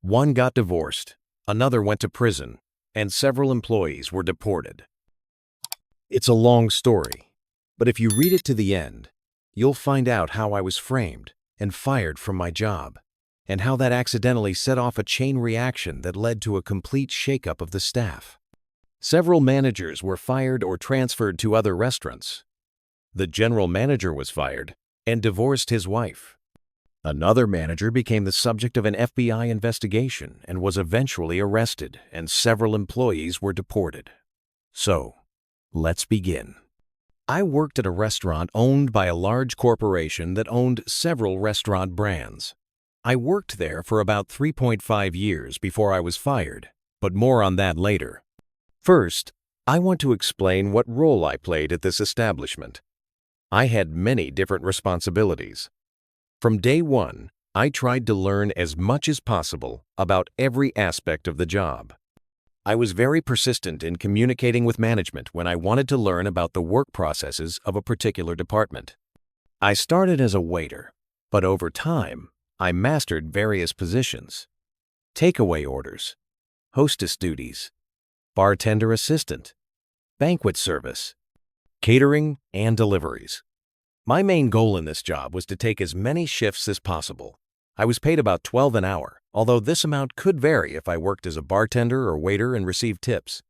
One got divorced, another went to prison, and several employees were deported. It's a long story, but if you read it to the end, you'll find out how I was framed and fired from my job, and how that accidentally set off a chain reaction that led to a complete shakeup of the staff. Several managers were fired or transferred to other restaurants. The general manager was fired and divorced his wife. Another manager became the subject of an FBI investigation and was eventually arrested, and several employees were deported. So, let's begin. I worked at a restaurant owned by a large corporation that owned several restaurant brands. I worked there for about 3.5 years before I was fired, but more on that later. First, I want to explain what role I played at this establishment. I had many different responsibilities. From day one, I tried to learn as much as possible about every aspect of the job. I was very persistent in communicating with management when I wanted to learn about the work processes of a particular department. I started as a waiter, but over time, I mastered various positions: takeaway orders, hostess duties, bartender assistant, banquet service, catering, and deliveries. My main goal in this job was to take as many shifts as possible. I was paid about $12 an hour, although this amount could vary if I worked as a bartender or waiter and received tips.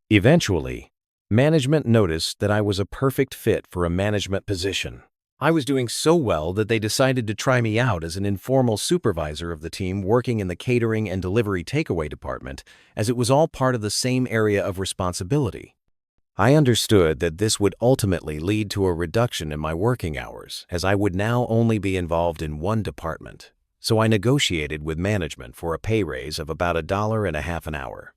Eventually, management noticed that I was a perfect fit for a management position. I was doing so well that they decided to try me out as an informal supervisor of the team working in the catering and delivery takeaway department, as it was all part of the same area of responsibility. I understood that this would ultimately lead to a reduction in my working hours, as I would now only be involved in one department, so I negotiated with management for a pay raise of about $1.50 an hour.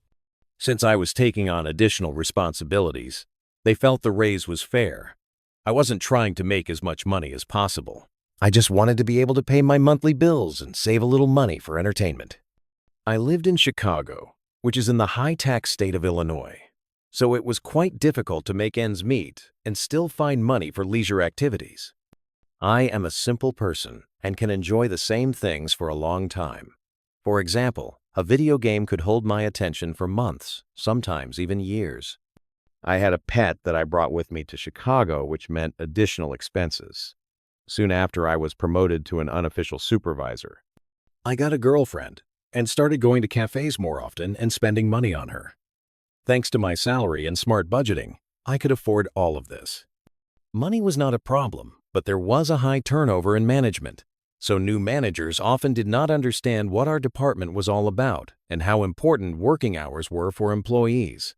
Since I was taking on additional responsibilities, they felt the raise was fair. I wasn't trying to make as much money as possible. I just wanted to be able to pay my monthly bills and save a little money for entertainment. I lived in Chicago, which is in the high-tax state of Illinois, so it was quite difficult to make ends meet and still find money for leisure activities. I am a simple person and can enjoy the same things for a long time. For example, a video game could hold my attention for months, sometimes even years. I had a pet that I brought with me to Chicago, which meant additional expenses. Soon after, I was promoted to an unofficial supervisor. I got a girlfriend and started going to cafes more often and spending money on her. Thanks to my salary and smart budgeting, I could afford all of this. Money was not a problem, but there was a high turnover in management, so new managers often did not understand what our department was all about and how important working hours were for employees.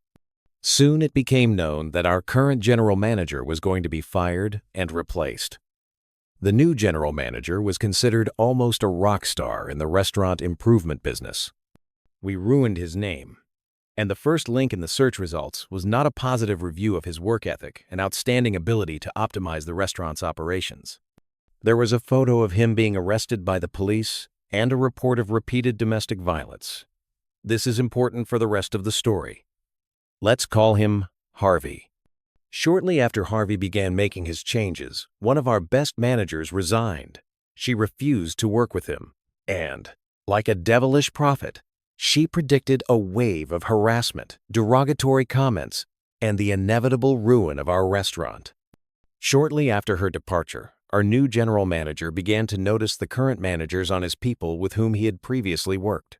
Soon it became known that our current general manager was going to be fired and replaced. The new general manager was considered almost a rock star in the restaurant improvement business. We ruined his name, and the first link in the search results was not a positive review of his work ethic and outstanding ability to optimize the restaurant's operations. There was a photo of him being arrested by the police and a report of repeated domestic violence. This is important for the rest of the story. Let's call him Harvey. Shortly after Harvey began making his changes, one of our best managers resigned. She refused to work with him, and, like a devilish prophet, she predicted a wave of harassment, derogatory comments, and the inevitable ruin of our restaurant. Shortly after her departure, our new general manager began to notice the current managers on his people with whom he had previously worked.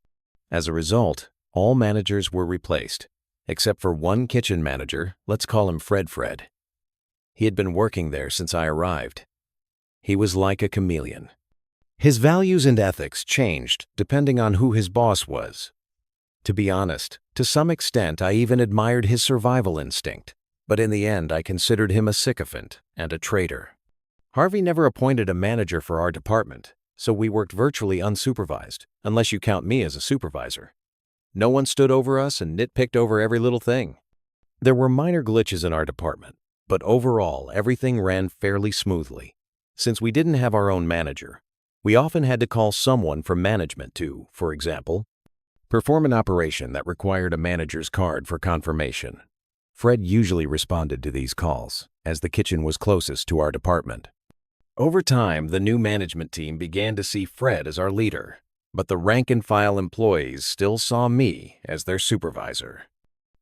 As a result, all managers were replaced, except for one kitchen manager. Let's call him Fred. He had been working there since I arrived. He was like a chameleon. His values and ethics changed depending on who his boss was. To be honest, to some extent I even admired his survival instinct, but in the end I considered him a sycophant and a traitor. Harvey never appointed a manager for our department, so we worked virtually unsupervised, unless you count me as a supervisor. No one stood over us and nitpicked over every little thing. There were minor glitches in our department, but overall everything ran fairly smoothly. Since we didn't have our own manager, we often had to call someone from management to, for example, perform an operation that required a manager's card for confirmation. Fred usually responded to these calls, as the kitchen was closest to our department. Over time, the new management team began to see Fred as our leader. but the rank-and-file employees still saw me as their supervisor.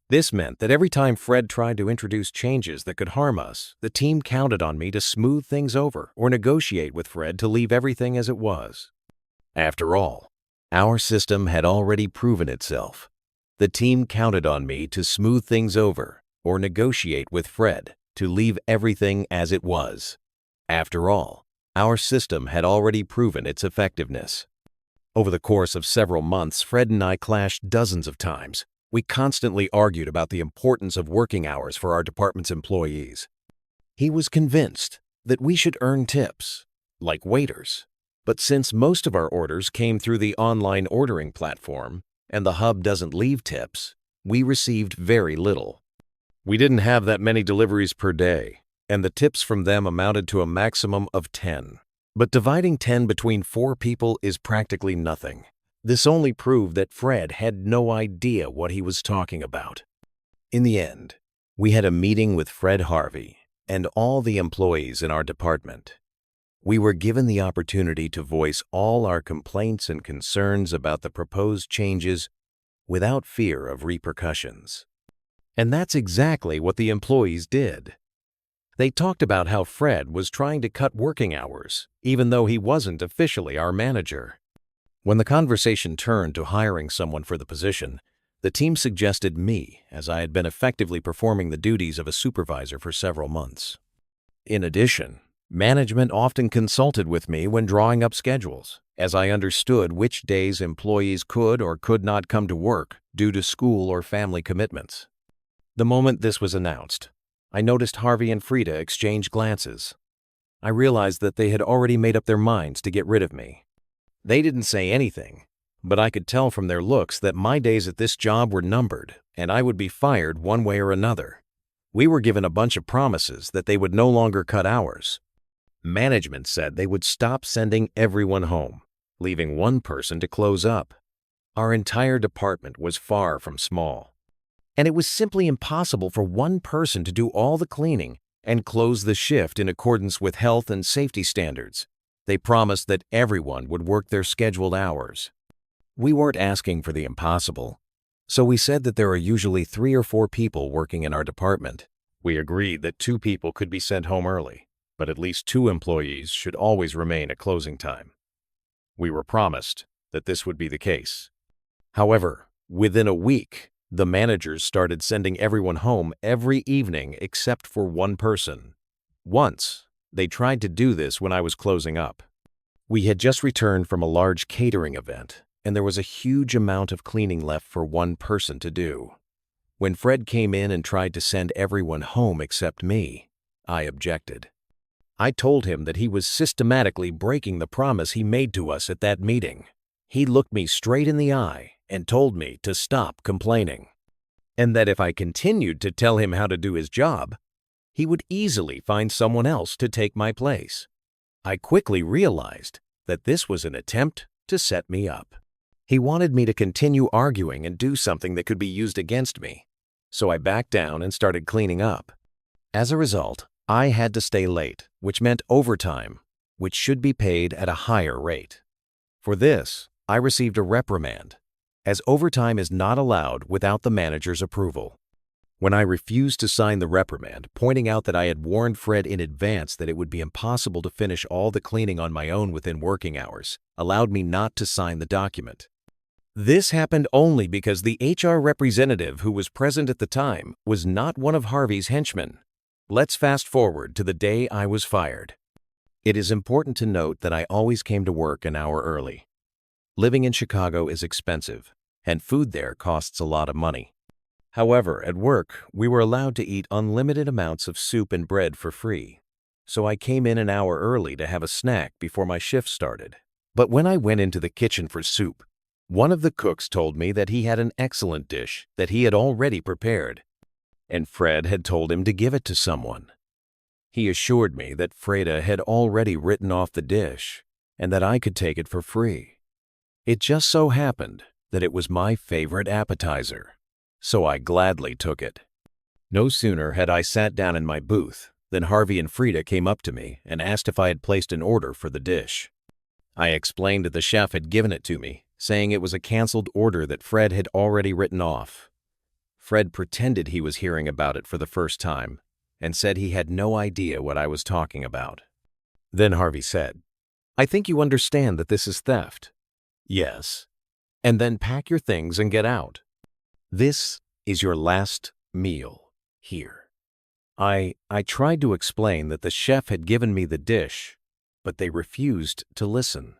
This meant that every time Fred tried to introduce changes that could harm us, the team counted on me to smooth things over or negotiate with Fred to leave everything as it was. After all, our system had already proven itself. The team counted on me to smooth things over or negotiate with Fred to leave everything as it was. After all, our system had already proven its effectiveness. Over the course of several months, Fred and I clashed dozens of times. We constantly argued about the importance of working hours for our department's employees. He was convinced that we should earn tips, like waiters. But since most of our orders came through the online ordering platform and the hub doesn't leave tips, we received very little. We didn't have that many deliveries per day, and the tips from them amounted to a maximum of 10. But dividing 10 between 4 people is practically nothing. This only proved that Fred had no idea what he was talking about. In the end, we had a meeting with Fred Harvey and all the employees in our department. We were given the opportunity to voice all our complaints and concerns about the proposed changes without fear of repercussions. And that's exactly what the employees did. They talked about how Fred was trying to cut working hours, even though he wasn't officially our manager. When the conversation turned to hiring someone for the position, the team suggested me, as I had been effectively performing the duties of a supervisor for several months. In addition, management often consulted with me when drawing up schedules, as I understood which days employees could or could not come to work due to school or family commitments. The moment this was announced, I noticed Harvey and Frida exchange glances. I realized that they had already made up their minds to get rid of me. They didn't say anything, but I could tell from their looks that my days at this job were numbered and I would be fired one way or another. We were given a bunch of promises that they would no longer cut hours. Management said they would stop sending everyone home, leaving one person to close up. Our entire department was far from small, and it was simply impossible for one person to do all the cleaning and close the shift in accordance with health and safety standards. They promised that everyone would work their scheduled hours. We weren't asking for the impossible, so we said that there are usually 3 or 4 people working in our department. We agreed that 2 people could be sent home early, but at least 2 employees should always remain at closing time. We were promised that this would be the case. However, within a week, the managers started sending everyone home every evening except for one person. Once, they tried to do this when I was closing up. We had just returned from a large catering event, and there was a huge amount of cleaning left for one person to do. When Fred came in and tried to send everyone home except me, I objected. I told him that he was systematically breaking the promise he made to us at that meeting. He looked me straight in the eye and told me to stop complaining, and that if I continued to tell him how to do his job, he would easily find someone else to take my place. I quickly realized that this was an attempt to set me up. He wanted me to continue arguing and do something that could be used against me, so I backed down and started cleaning up. As a result, I had to stay late, which meant overtime, which should be paid at a higher rate. For this, I received a reprimand, as overtime is not allowed without the manager's approval. When I refused to sign the reprimand, pointing out that I had warned Fred in advance that it would be impossible to finish all the cleaning on my own within working hours, allowed me not to sign the document. This happened only because the HR representative who was present at the time was not one of Harvey's henchmen. Let's fast forward to the day I was fired. It is important to note that I always came to work an hour early. Living in Chicago is expensive, and food there costs a lot of money. However, at work, we were allowed to eat unlimited amounts of soup and bread for free, so I came in an hour early to have a snack before my shift started. But when I went into the kitchen for soup, one of the cooks told me that he had an excellent dish that he had already prepared, and Fred had told him to give it to someone. He assured me that Freda had already written off the dish and that I could take it for free. It just so happened that it was my favorite appetizer, so I gladly took it. No sooner had I sat down in my booth than Harvey and Frida came up to me and asked if I had placed an order for the dish. I explained that the chef had given it to me, saying it was a canceled order that Fred had already written off. Fred pretended he was hearing about it for the first time and said he had no idea what I was talking about. Then Harvey said, "I think you understand that this is theft." "Yes." "And then pack your things and get out. This is your last meal here." I tried to explain that the chef had given me the dish, but they refused to listen.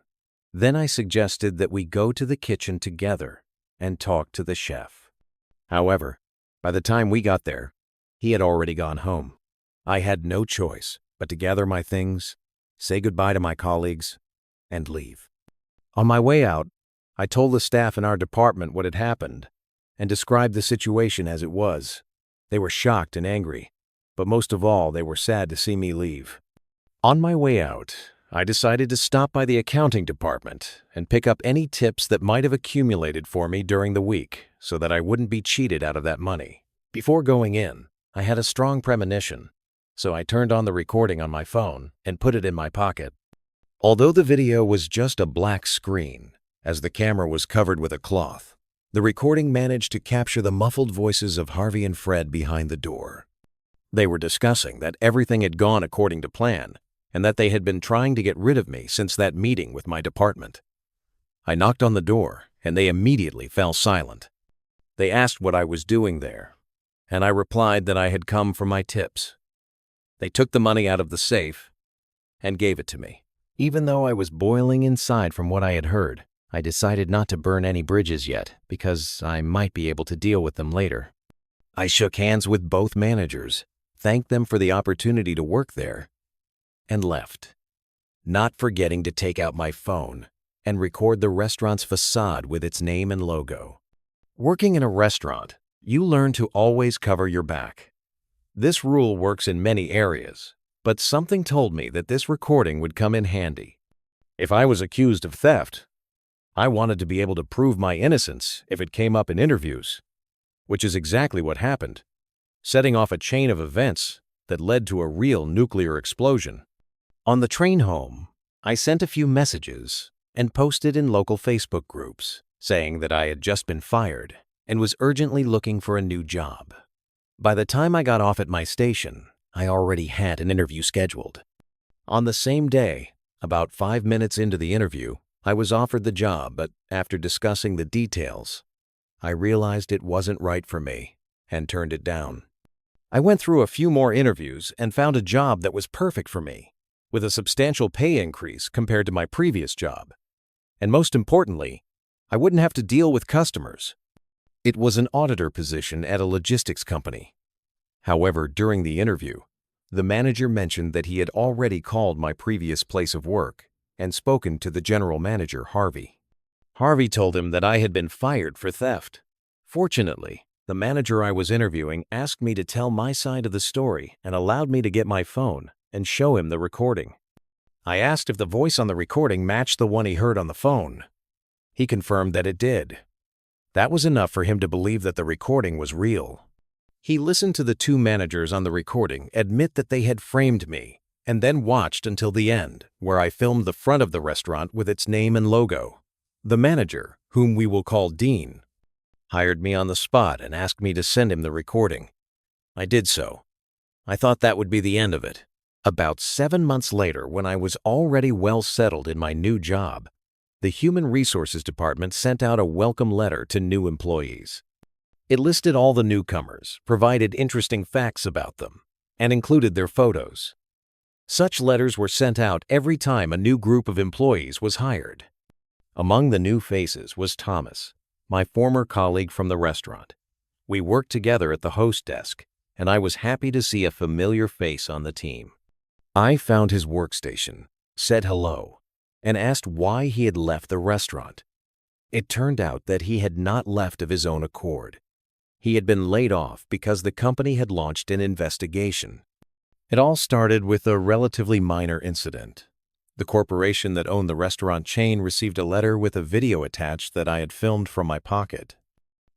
Then I suggested that we go to the kitchen together and talk to the chef. However, by the time we got there, he had already gone home. I had no choice but to gather my things, say goodbye to my colleagues, and leave. On my way out, I told the staff in our department what had happened and described the situation as it was. They were shocked and angry, but most of all, they were sad to see me leave. On my way out, I decided to stop by the accounting department and pick up any tips that might have accumulated for me during the week so that I wouldn't be cheated out of that money. Before going in, I had a strong premonition, so I turned on the recording on my phone and put it in my pocket. Although the video was just a black screen, as the camera was covered with a cloth, the recording managed to capture the muffled voices of Harvey and Fred behind the door. They were discussing that everything had gone according to plan and that they had been trying to get rid of me since that meeting with my department. I knocked on the door, and they immediately fell silent. They asked what I was doing there, and I replied that I had come for my tips. They took the money out of the safe and gave it to me. Even though I was boiling inside from what I had heard, I decided not to burn any bridges yet because I might be able to deal with them later. I shook hands with both managers, thanked them for the opportunity to work there, and left, not forgetting to take out my phone and record the restaurant's facade with its name and logo. Working in a restaurant, you learn to always cover your back. This rule works in many areas, but something told me that this recording would come in handy. If I was accused of theft, I wanted to be able to prove my innocence if it came up in interviews, which is exactly what happened, setting off a chain of events that led to a real nuclear explosion. On the train home, I sent a few messages and posted in local Facebook groups saying that I had just been fired and was urgently looking for a new job. By the time I got off at my station, I already had an interview scheduled. On the same day, about 5 minutes into the interview, I was offered the job, but after discussing the details, I realized it wasn't right for me and turned it down. I went through a few more interviews and found a job that was perfect for me, with a substantial pay increase compared to my previous job. And most importantly, I wouldn't have to deal with customers. It was an auditor position at a logistics company. However, during the interview, the manager mentioned that he had already called my previous place of work and spoken to the general manager, Harvey. Harvey told him that I had been fired for theft. Fortunately, the manager I was interviewing asked me to tell my side of the story and allowed me to get my phone and show him the recording. I asked if the voice on the recording matched the one he heard on the phone. He confirmed that it did. That was enough for him to believe that the recording was real. He listened to the two managers on the recording admit that they had framed me, and then watched until the end, where I filmed the front of the restaurant with its name and logo. The manager, whom we will call Dean, hired me on the spot and asked me to send him the recording. I did so. I thought that would be the end of it. About 7 months later, when I was already well settled in my new job, the Human Resources Department sent out a welcome letter to new employees. It listed all the newcomers, provided interesting facts about them, and included their photos. Such letters were sent out every time a new group of employees was hired. Among the new faces was Thomas, my former colleague from the restaurant. We worked together at the host desk, and I was happy to see a familiar face on the team. I found his workstation, said hello, and asked why he had left the restaurant. It turned out that he had not left of his own accord. He had been laid off because the company had launched an investigation. It all started with a relatively minor incident. The corporation that owned the restaurant chain received a letter with a video attached that I had filmed from my pocket.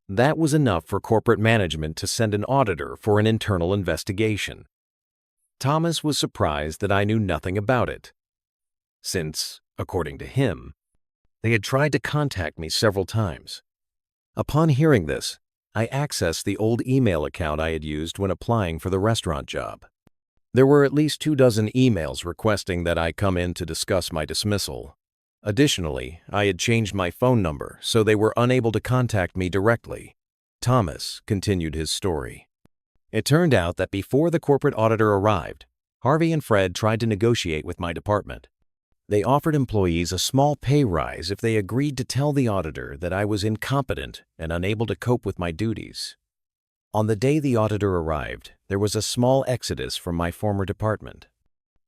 That was enough for corporate management to send an auditor for an internal investigation. Thomas was surprised that I knew nothing about it, since According to him, they had tried to contact me several times. Upon hearing this, I accessed the old email account I had used when applying for the restaurant job. There were at least 24 emails requesting that I come in to discuss my dismissal. Additionally, I had changed my phone number, so they were unable to contact me directly. Thomas continued his story. It turned out that before the corporate auditor arrived, Harvey and Fred tried to negotiate with my department. They offered employees a small pay rise if they agreed to tell the auditor that I was incompetent and unable to cope with my duties. On the day the auditor arrived, there was a small exodus from my former department.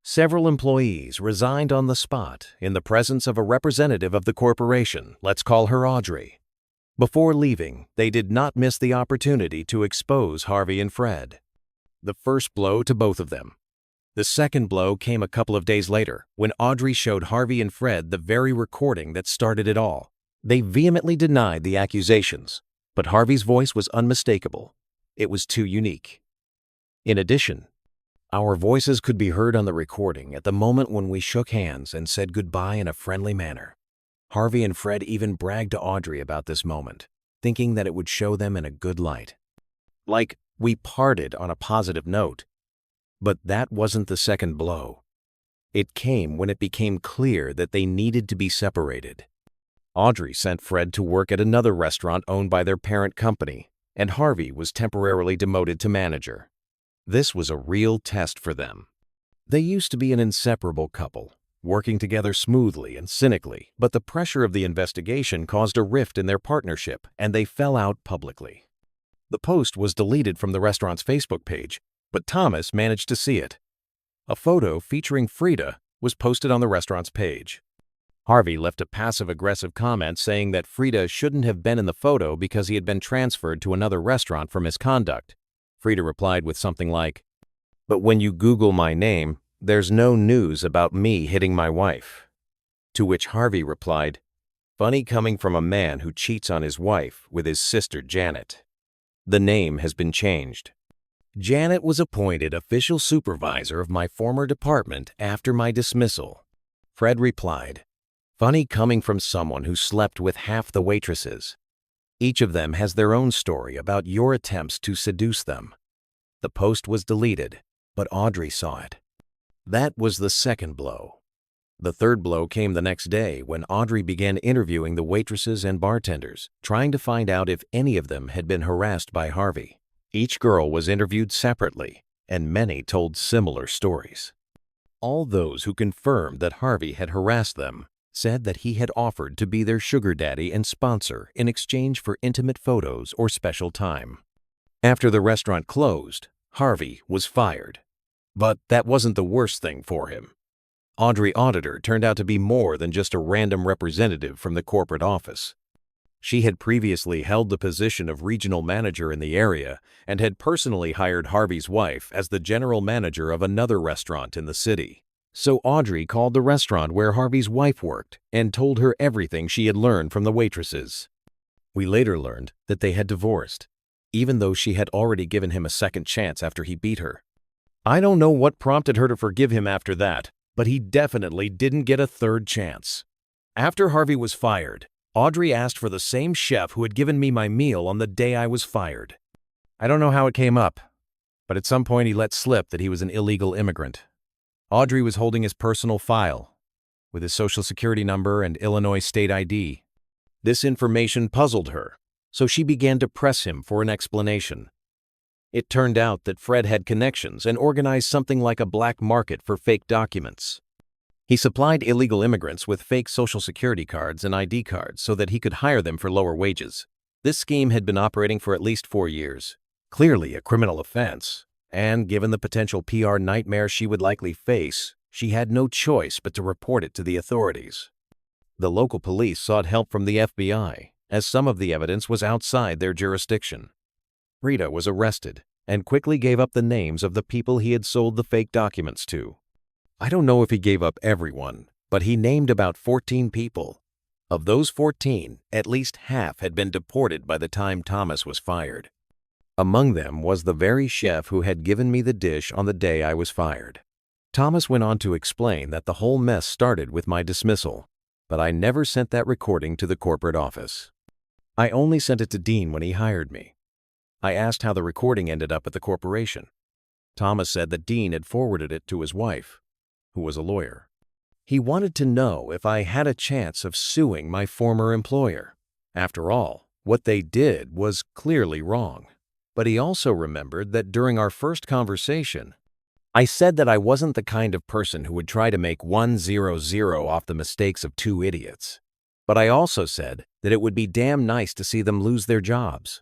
Several employees resigned on the spot in the presence of a representative of the corporation, let's call her Audrey. Before leaving, they did not miss the opportunity to expose Harvey and Fred. The first blow to both of them. The second blow came a couple of days later, when Audrey showed Harvey and Fred the very recording that started it all. They vehemently denied the accusations, but Harvey's voice was unmistakable. It was too unique. In addition, our voices could be heard on the recording at the moment when we shook hands and said goodbye in a friendly manner. Harvey and Fred even bragged to Audrey about this moment, thinking that it would show them in a good light. Like, we parted on a positive note. But that wasn't the second blow. It came when it became clear that they needed to be separated. Audrey sent Fred to work at another restaurant owned by their parent company, and Harvey was temporarily demoted to manager. This was a real test for them. They used to be an inseparable couple, working together smoothly and cynically, but the pressure of the investigation caused a rift in their partnership, and they fell out publicly. The post was deleted from the restaurant's Facebook page, but Thomas managed to see it. A photo featuring Frida was posted on the restaurant's page. Harvey left a passive-aggressive comment saying that Frida shouldn't have been in the photo because he had been transferred to another restaurant for misconduct. Frida replied with something like, "But when you Google my name, there's no news about me hitting my wife." To which Harvey replied, "Funny coming from a man who cheats on his wife with his sister Janet. The name has been changed." Janet was appointed official supervisor of my former department after my dismissal. Fred replied, "Funny coming from someone who slept with half the waitresses. Each of them has their own story about your attempts to seduce them." The post was deleted, but Audrey saw it. That was the second blow. The third blow came the next day when Audrey began interviewing the waitresses and bartenders, trying to find out if any of them had been harassed by Harvey. Each girl was interviewed separately, and many told similar stories. All those who confirmed that Harvey had harassed them said that he had offered to be their sugar daddy and sponsor in exchange for intimate photos or special time. After the restaurant closed, Harvey was fired. But that wasn't the worst thing for him. Audrey Auditor turned out to be more than just a random representative from the corporate office. She had previously held the position of regional manager in the area and had personally hired Harvey's wife as the general manager of another restaurant in the city. So Audrey called the restaurant where Harvey's wife worked and told her everything she had learned from the waitresses. We later learned that they had divorced, even though she had already given him a second chance after he beat her. I don't know what prompted her to forgive him after that, but he definitely didn't get a third chance. After Harvey was fired, Audrey asked for the same chef who had given me my meal on the day I was fired. I don't know how it came up, but at some point he let slip that he was an illegal immigrant. Audrey was holding his personal file, with his social security number and Illinois state ID. This information puzzled her, so she began to press him for an explanation. It turned out that Fred had connections and organized something like a black market for fake documents. He supplied illegal immigrants with fake social security cards and ID cards so that he could hire them for lower wages. This scheme had been operating for at least 4 years. Clearly a criminal offense, and given the potential PR nightmare she would likely face, she had no choice but to report it to the authorities. The local police sought help from the FBI, as some of the evidence was outside their jurisdiction. Frida was arrested and quickly gave up the names of the people he had sold the fake documents to. I don't know if he gave up everyone, but he named about 14 people. Of those 14, at least half had been deported by the time Thomas was fired. Among them was the very chef who had given me the dish on the day I was fired. Thomas went on to explain that the whole mess started with my dismissal, but I never sent that recording to the corporate office. I only sent it to Dean when he hired me. I asked how the recording ended up at the corporation. Thomas said that Dean had forwarded it to his wife, who was a lawyer. He wanted to know if I had a chance of suing my former employer. After all, what they did was clearly wrong. But he also remembered that during our first conversation, I said that I wasn't the kind of person who would try to make 100 off the mistakes of two idiots. But I also said that it would be damn nice to see them lose their jobs.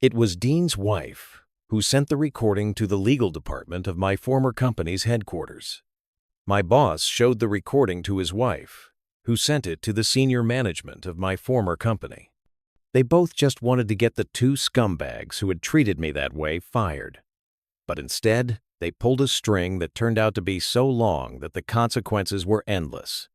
It was Dean's wife who sent the recording to the legal department of my former company's headquarters. My boss showed the recording to his wife, who sent it to the senior management of my former company. They both just wanted to get the two scumbags who had treated me that way fired. But instead, they pulled a string that turned out to be so long that the consequences were endless.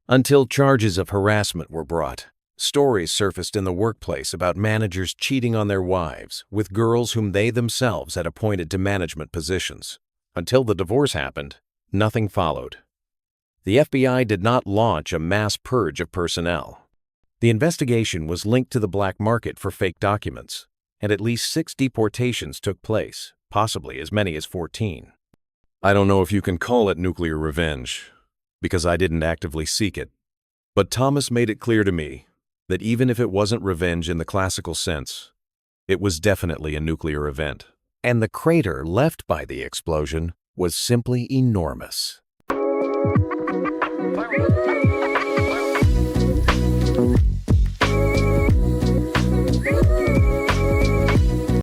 Until charges of harassment were brought, stories surfaced in the workplace about managers cheating on their wives with girls whom they themselves had appointed to management positions. Until the divorce happened, nothing followed. The FBI did not launch a mass purge of personnel. The investigation was linked to the black market for fake documents, and at least 6 deportations took place, possibly as many as 14. I don't know if you can call it nuclear revenge, because I didn't actively seek it. But Thomas made it clear to me that even if it wasn't revenge in the classical sense, it was definitely a nuclear event. And the crater left by the explosion was simply enormous.